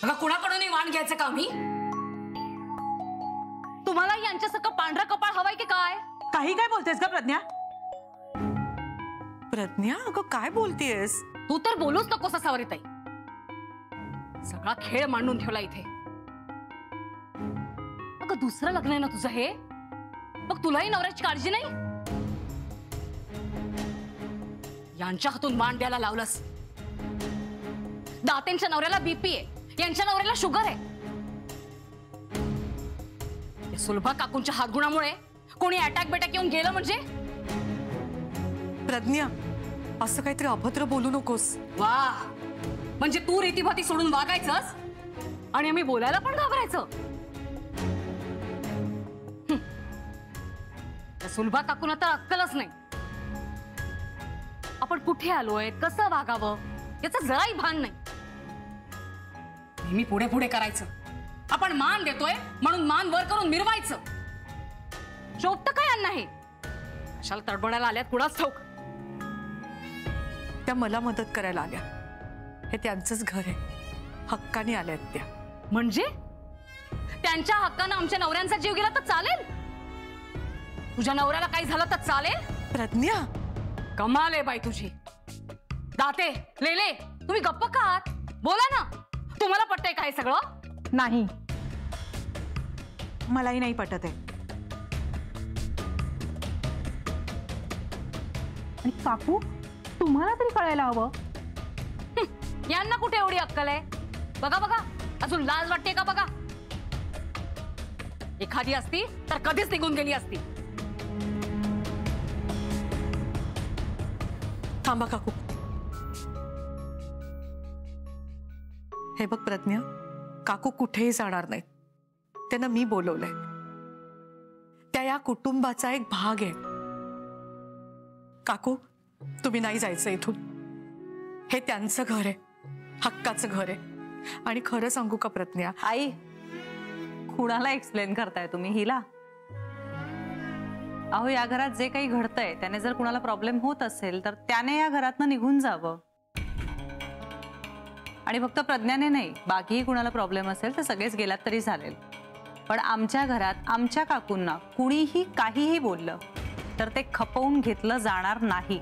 अगं कुणाकडूनही वाण घ्यायचं का मी? तुम्हाला यांच्यासारखं पांढरं कपाळ हवाय की काय? काही काय बोलतेस का प्रज्ञा? प्रज्ञा अगं काय बोलतेस? तू तर बोलूच नकोस सावरीताई. सगळा खेळ मांडून ठेवला इथे. अगं दुसरं लग्न आहे ना तुझं हे? मग तुलाही नवऱ्याची काळजी नाही? यांच्या हातून वाण द्यायला लावलंस. दातेंच्या नवऱ्याला बीपी आहे, यांच्या नवऱ्याला शुगर आहे. सुलभा काकूंच्या हातगुणामुळे कोणी अटॅक बेटॅक येऊन गेलं म्हणजे? प्रज्ञा असं काहीतरी अभद्र बोलू नकोस. वा, म्हणजे तू रीतीभाती सोडून वागायचंस आणि आम्ही बोलायला पण घाबरायचं. सुलभा काकूंना तर अक्कलच नाही. आपण कुठे आलोय, कसं वागावं याचं जराही भान नाही. नेहमी पुढे पुढे करायचं. आपण मान देतोय म्हणून मान वर करून मिरवायचं. शोभत काय यांना हे? कशाला तडबडायला आल्यात कुणाच ठाऊक. त्या मला मदत करायला आल्या. हे त्यांचंच घर आहे, हक्काने आल्यात त्या. म्हणजे त्यांच्या हक्कानं आमच्या नवऱ्यांचा जीव गेला तर चालेल? तुझ्या नवऱ्याला काही झालं तर चालेल? प्रज्ञा कमाल आहे बाई तुझी. दाते लेले तुम्ही गप्प का आहात? बोला ना. तुम्हाला पटतंय काय सगळं? नाही, मलाही नाही पटत आहे. आणि काकू तुम्हाला तरी कळायला हवं. यांना कुठे एवढी अक्कल आहे? बघा बघा, अजून लाज वाटते का बघा. एखादी असती तर कधीच निघून गेली असती. थांबा काकू. हे बघ प्रज्ञा, काकू कुठेही जाणार नाहीत. त्यांना मी बोलवलंय. त्या या कुटुंबाचा एक भाग आहे. काकू तुम्ही नाही जायचं इथून. हे त्यांचं घर आहे, हक्काचं घर आहे. आणि खरं सांगू का प्रज्ञा? आई, कुणाला एक्सप्लेन करताय तुम्ही हिला? अहो या घरात जे काही घडतंय त्याने जर कुणाला प्रॉब्लेम होत असेल तर त्याने या घरातनं निघून जावं. आणि फक्त प्रज्ञाने नाही, बाकीही कुणाला प्रॉब्लेम असेल तर सगळेच गेलात तरी चालेल. पण आमच्या घरात आमच्या काकूंना कुणीही काहीही बोललं तर ते खपवून घेतलं जाणार नाही.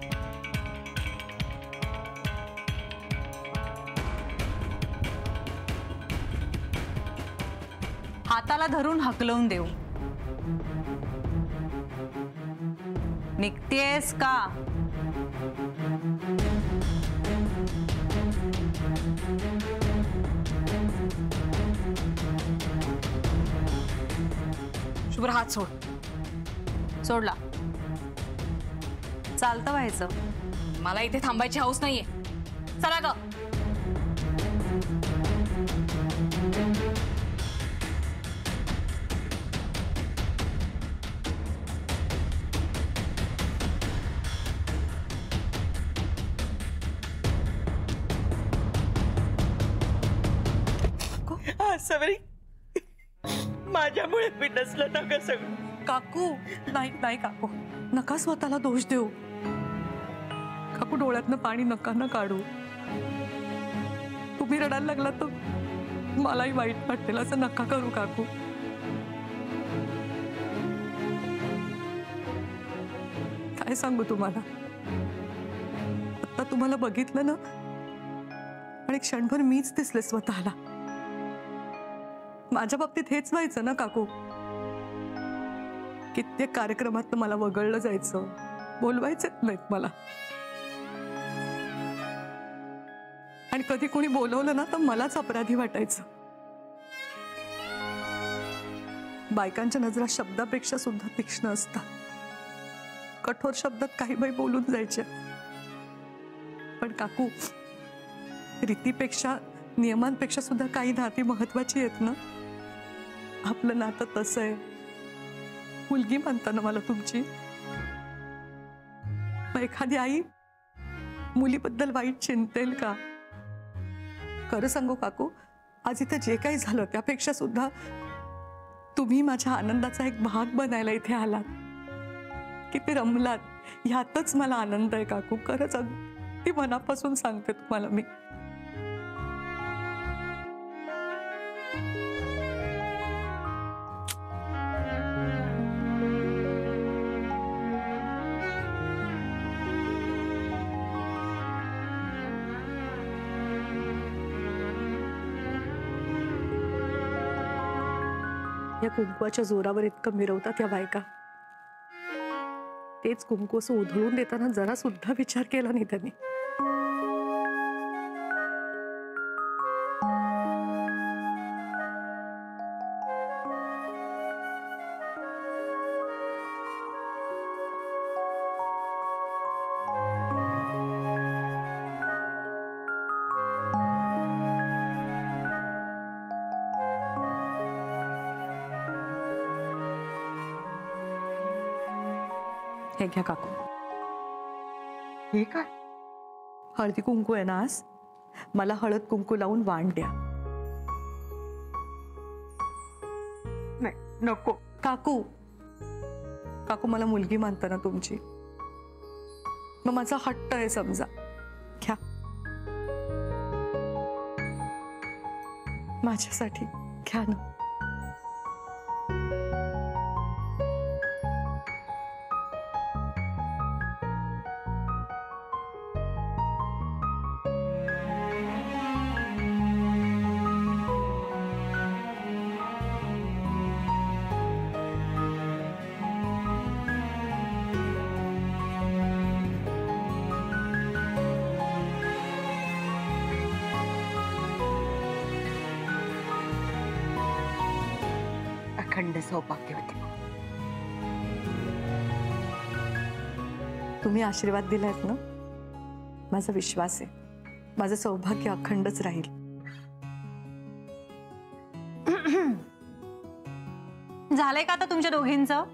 हाताला धरून हकलवून देऊ. निघतेस का? शुभ्र हात सोड. सोडला. चालतं व्हायचं. मला इथे थांबायची हौस नाहीये. चला ग. सवरी माझ्यामुळे बिनसलं ना ग सगळं. काकू नाही नाही काकू, नका स्वतःला दोष देऊ. काकू डोळ्यातनं पाणी नका ना काढू. तुम्ही रडायला लागला तर मलाही वाईट वाटेल. असं नका करू काकू. काय सांगू तुम्हाला, आता तुम्हाला बघितलं ना आणि क्षणभर मीच दिसले स्वतःला. माझ्या बाबतीत हेच व्हायचं ना काकू. कित्येक कार्यक्रमात मला वगळलं जायचं, बोलवायचेच नाहीत मला. आणि कधी कोणी बोलवलं ना तर मलाच अपराधी वाटायचं. बायकांच्या नजरा शब्दापेक्षा सुद्धा तीक्ष्ण असतात. कठोर शब्दात काही बाई बोलून जायच्या. पण काकू, रीतीपेक्षा नियमांपेक्षा सुद्धा काही नाती महत्वाची आहेत ना. आपलं नातं तसं आहे. मुलगी म्हणता ना मला तुमची. मग एखादी आई मुलीबद्दल वाईट चिंतेल का? खरं सांगू काकू, आज इथे जे काही झालं त्यापेक्षा सुद्धा तुम्ही माझ्या आनंदाचा एक भाग बनायला इथे आलात. किती रमलात ह्यातच मला आनंद आहे काकू. खरंच अगदी मनापासून सांगते तुम्हाला मी. या कुंकवाच्या जोरावर इतकं मिरवतात या बायका. तेच कुंकू असं उधळून देताना जरा सुद्धा विचार केला नाही त्यांनी. हे घ्या काकू. हे काय? हळदी कुंकू आहे ना आज, मला हळद कुंकू लावून वाण द्या. नाही नको. काकू, काकू मला मुलगी मानता ना तुमची, मग माझा हट्ट आहे समजा. घ्या माझ्यासाठी, घ्या ना. अखंड सौभाग्यवती. तुम्ही आशीर्वाद दिलायत ना, माझा विश्वास आहे माझं सौभाग्य अखंडच राहील. झालंय का आता तुमच्या दोघींचं?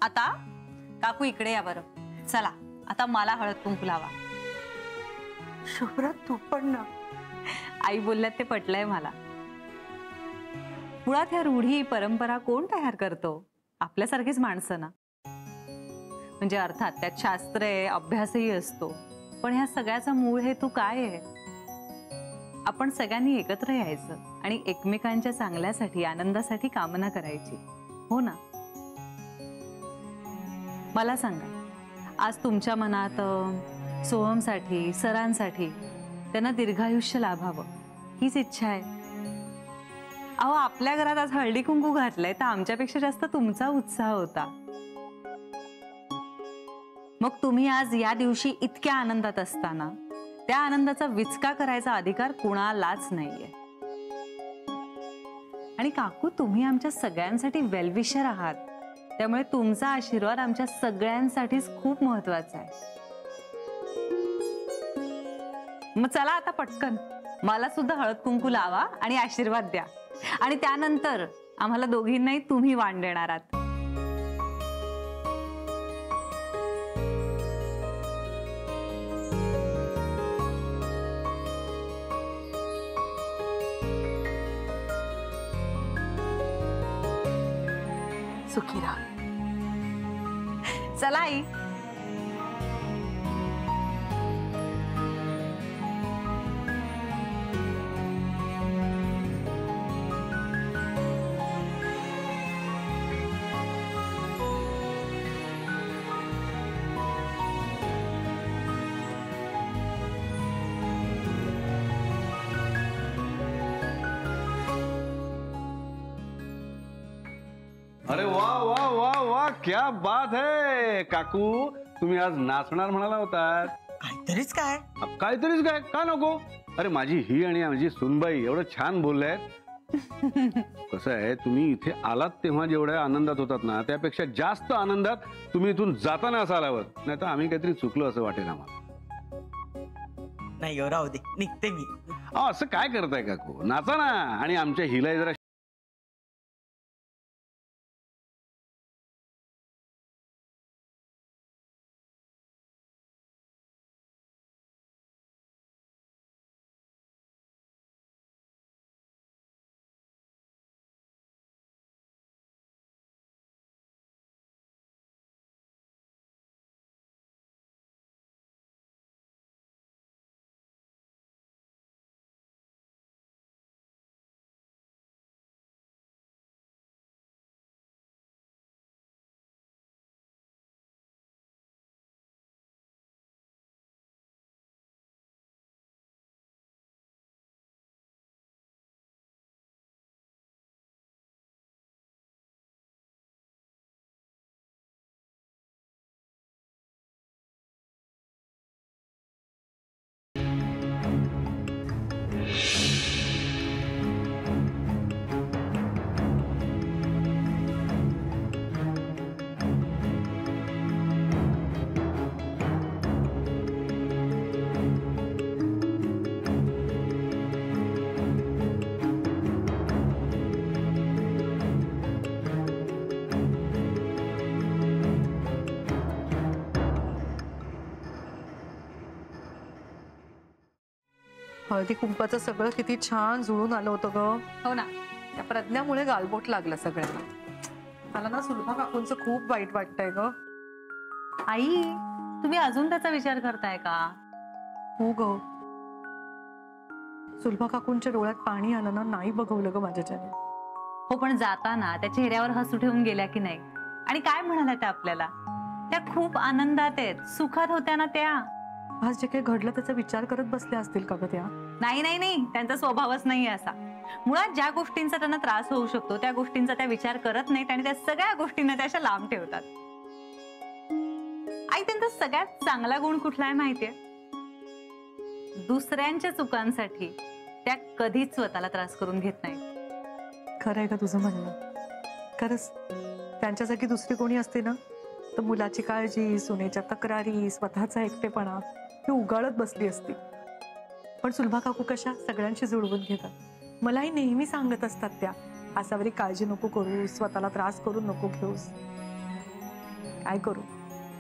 आता काकू इकडे या बरं. चला आता मला हळद कुंकू लावा. शुभ्रा तू पण ना. आई बोलल्यात ते पटलंय मला. मुळात ह्या रूढी परंपरा कोण तयार करतो? आपल्यासारखीच माणसं ना. म्हणजे अर्थात त्यात शास्त्र आहे, अभ्यासही असतो, पण ह्या सगळ्याचा मूळ हेतू काय आहे? आपण सगळ्यांनी एकत्र यायचं आणि एकमेकांच्या चांगल्यासाठी, आनंदासाठी कामना करायची, हो ना? मला सांगा, आज तुमच्या मनात सोहमसाठी, सरांसाठी त्यांना दीर्घायुष्य लाभावं हीच इच्छा आहे. अहो, आपल्या घरात आज हळदी कुंकू घातलंय तर आमच्यापेक्षा जास्त तुमचा उत्साह होता. मग तुम्ही आज या दिवशी इतक्या आनंदात असताना त्या आनंदाचा विचका करायचा अधिकार कुणालाच नाहीये. आणि काकू, तुम्ही आमच्या सगळ्यांसाठी वेलविशर आहात, त्यामुळे तुमचा आशीर्वाद आमच्या सगळ्यांसाठीच खूप महत्वाचा आहे. मग चला आता पटकन मला सुद्धा हळद कुंकू लावा आणि आशीर्वाद द्या. आणि त्यानंतर आम्हाला दोघींनाही तुम्ही वाण देणार आहात. सुखी राहा. चला आई. अरे वाह वाह वाह वाह, क्या बात है काकू. तुम्ही आज नाचणार म्हणाला होता. काहीतरीच काय. काहीतरीच काय? का नको? अरे माझी ही आणि माझी सुनबाई एवढं छान बोलले. कसं आहे, तुम्ही इथे आलात तेव्हा जेवढ्या आनंदात होतात ना, त्यापेक्षा जास्त आनंदात तुम्ही इथून जाताना असाल हवं. नाही तर आम्ही काहीतरी चुकलो असं वाटेल आम्हाला. नाही राहू दे, निघते मी. असं काय करताय काकू? नाचा ना आणि आमच्या हिला जरा हळदी कुंकाचं सगळं किती छान जुळून आलं होतं ग. हो ना. त्या प्रज्ञामुळे गालबोट लागलं सगळ्यांना. मला ना सुलभा काकूंचं खूप वाईट वाटतंय ग. आई, तुम्ही अजून त्याचा विचार करताय का? हो ग. सुलभा काकूंच्या डोळ्यात पाणी आलं ना, नाही बघवलं ग माझ्याच्याने. हो, पण जाताना त्या चेहऱ्यावर हसू ठेवून गेल्या की नाही? आणि काय म्हणाल्या त्या आपल्याला? त्या खूप आनंदात आहेत, सुखात होत्या ना त्या. आज जे काही घडलं त्याचा विचार करत बसल्या असतील का ग त्या? नाही नाही नाही, त्यांचा स्वभावच नाही असा. मुळात ज्या गोष्टींचा त्यांना त्रास होऊ शकतो त्या गोष्टींचा त्या विचार करत नाहीत आणि त्या सगळ्या गोष्टींना त्या अशा लांब ठेवतात. आई, त्यांचा सगळ्यात चांगला गुण कुठला आहे माहितीये? दुसऱ्यांच्या चुकांसाठी त्या कधीच स्वतःला त्रास करून घेत नाहीत. खरंय का तुझं म्हणणं? खरंच त्यांच्या जागी दुसरी कोणी असते ना तर मुलाची काळजी, सुनेच्या तक्रारी, स्वतःचा एकटेपणा ही उगाळत बसली असती. पण सुलभा काकू कशा सगळ्यांशी जुळवून घेतात. मलाही नेहमी सांगत असतात त्या, असावरी काळजी नको करू, स्वतःला त्रास करून नको घेऊस. काय करू,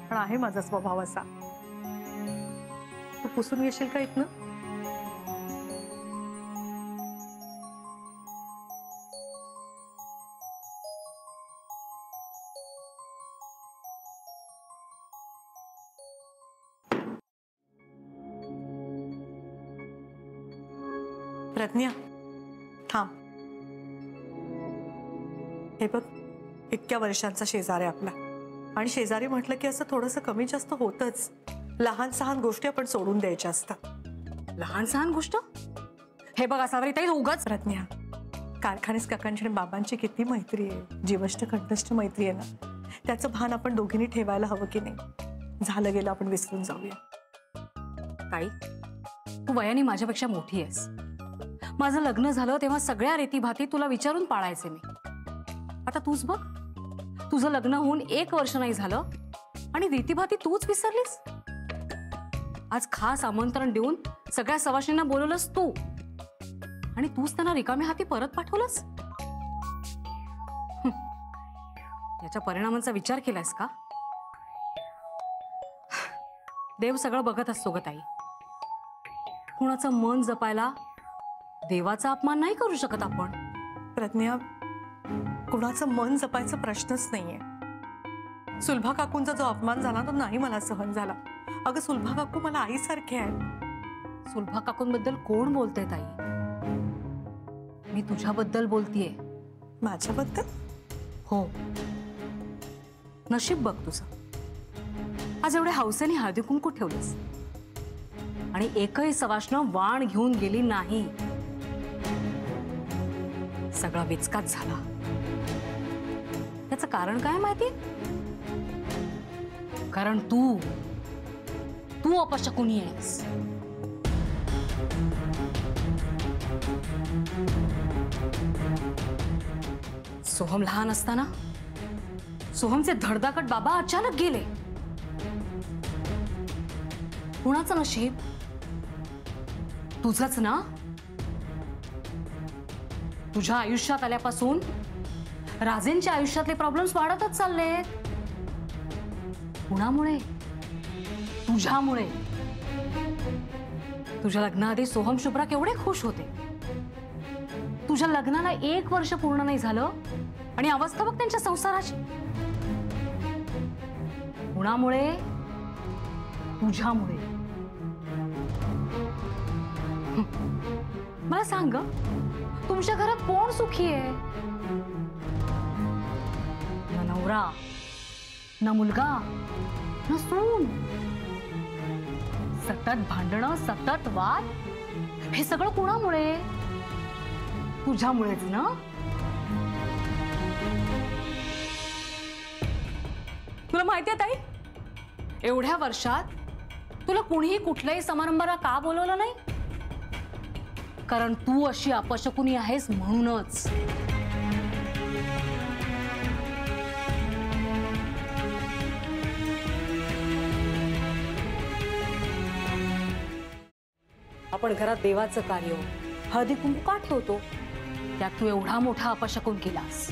पण आहे माझा स्वभाव असा. तू पुसून येशील का इथनं? प्रज्ञा थांब. हे बघ, इतक्या वर्षांचा शेजारी आपला, आणि शेजारी म्हटलं की असं थोडंसं कमी जास्त होतच. लहान सहान गोष्टी आपण सोडून द्यायच्या असतात. लहान सहान गोष्ट? हे बघ असावरी ताई, उगाच. प्रज्ञा, कारखानेस काकांची आणि बाबांची किती मैत्री आहे, जीवष्ट कंठस्थ मैत्री आहे ना. त्याचं भान आपण दोघींनी ठेवायला हवं की नाही? झालं गेलं आपण विसरून जाऊया. ताई, तू वयाने माझ्यापेक्षा मोठी आहेस. माझं लग्न झालं तेव्हा सगळ्या रीतीभाती तुला विचारून पाळायचे मी. आता तूच बघ, तुझं लग्न होऊन 1 वर्ष नाही झालं आणि रीतीभाती तूच विसरलीस. आज खास आमंत्रण देऊन सगळ्या सवाशींना बोलवलंस तू, आणि तूच त्यांना रिकाम्या हाती परत पाठवलंस. याच्या परिणामांचा विचार केलायस का? देव सगळं बघत असतो ग ताई. कुणाचं मन जपायला देवाचा अपमान नाही करू शकत आपण. प्रज्ञा, कुणाचं मन जपायचा प्रश्नच नाहीये. सुलभा काकूंचा जो अपमान झाला तो नाही मला सहन झाला. अगं, सुलभा काकू मला आईसारखे आहेत. सुलभा काकूंबद्दल कोण बोलते ताई? मी तुझ्याबद्दल बोलतीये. माझ्याबद्दल? हो. नशीब बघ तुझं, आज एवढ्या हौसेने हळदी कुंकू ठेवलंस आणि एकही सवाष्ण वाण घेऊन गेली नाही. सगळा विचकात झाला. त्याचं कारण काय माहिती? कारण तू अपशकुनी आहेस. सोहम लहान असताना सोहमचे धडधाकट बाबा अचानक गेले. कुणाचं नशीब? तुझंच ना. तुझ्या आयुष्यात आल्यापासून राजेंच्या आयुष्यातले प्रॉब्लेम्स वाढतच चाललेत. कुणामुळे? तुझ्यामुळे. तुझ्या लग्नाआधी सोहम शुभ्रा केवढे खुश होते. तुझ्या लग्नाला 1 वर्ष पूर्ण नाही झालं आणि अवस्था बघ त्यांच्या संसाराची. कुणामुळे? तुझ्यामुळे. मला सांग, तुमच्या घरात कोण सुखी आहे? न नवरा, न मुलगा, न सून. सतत भांडणं, सतत वाद. हे सगळं कुणामुळे? तुझ्यामुळेच ना. तुला माहितीये ताई, एवढ्या वर्षात तुला कुणीही कुठल्याही समारंभाला का बोलवलं नाही? कारण तू अशी अपशकुनी आहेस म्हणूनच. आपण घरात देवाचं कार्य, हळदी कुंकू का ठेवतो? त्यात तू एवढा मोठा अपशकुन केलास.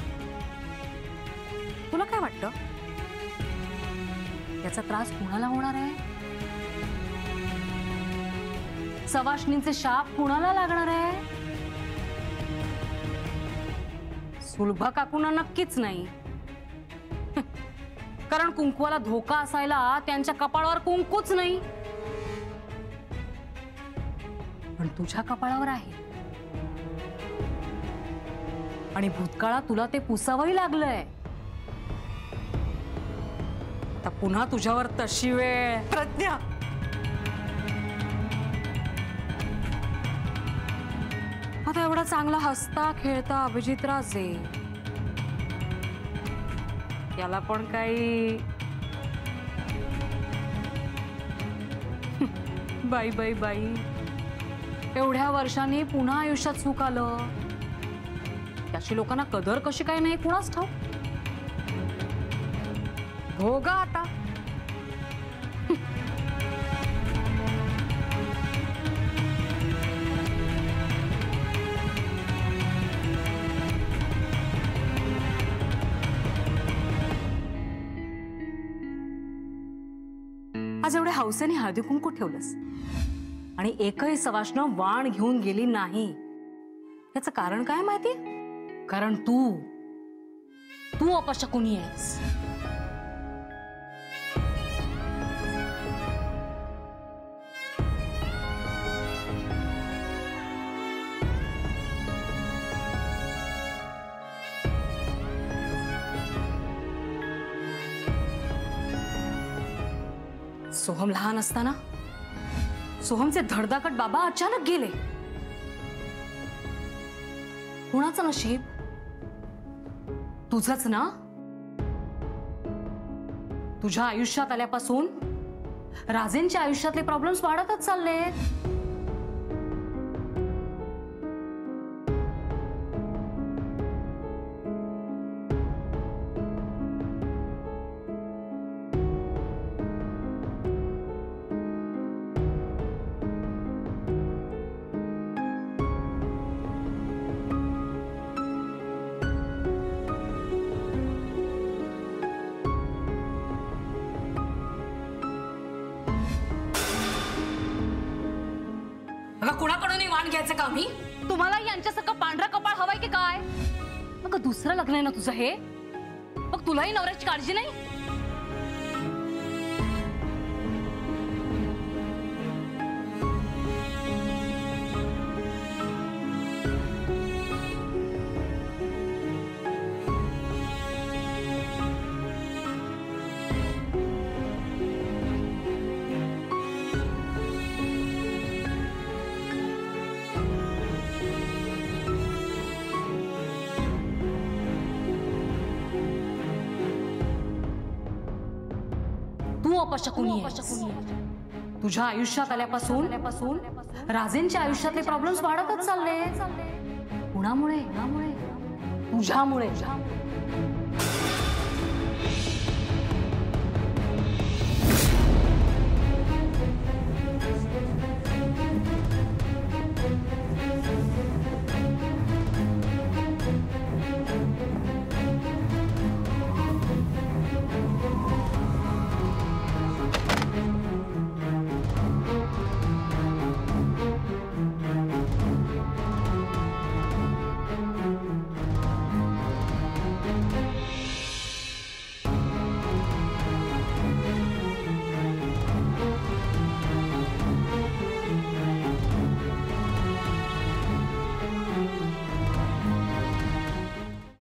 तुला काय वाटतं, याचा त्रास कुणाला होणार आहे? सवाष्णींचे शाप कुणाला लागणार आहे? सुलभा काकूंना नक्कीच नाही. कारण कुंकवाला धोका असायला त्यांच्या कपाळावर कुंकूच नाही. पण तुझ्या कपाळावर आहे आणि भूतकाळात तुला ते पुसावंही लागलंय. आता पुन्हा तुझ्यावर तशी वेळ. प्रज्ञा, आता एवढा चांगला हसता खेळता अभिजित राजे, याला पण काही बाई बाई बाई, एवढ्या वर्षांनी पुन्हा आयुष्यात सुख आलं, त्याची लोकांना कदर कशी काय नाही कुणाच ठाऊक. भोगा आता. आज एवढ्या हौसेने हळदी कुंकू ठेवलंस आणि एकही सवाष्ण वाण घेऊन गेली नाही. याचं कारण काय माहिती? कारण तू अपशकुनी आहेस. सोहम लहान असताना सोहमचे धडधाकट बाबा अचानक गेले. कुणाचं नशीब? तुझंच ना. तुझ्या आयुष्यात आल्यापासून राजेंच्या आयुष्यातले प्रॉब्लेम्स वाढतच चालले. कुणाकडूनही वाण घ्यायचं का मी? तुम्हाला यांच्यासारखं पांढरा कपाळ हवाय की काय? मग दुसरं लग्न आहे ना तुझं हे? मग तुलाही नवऱ्याची काळजी नाही? तू अपशकुनी आहेस. तुझ्या आयुष्यात आल्यापासून राजेंच्या आयुष्यातले प्रॉब्लेम्स वाढतच चालले. कुणामुळे? तुझ्यामुळे.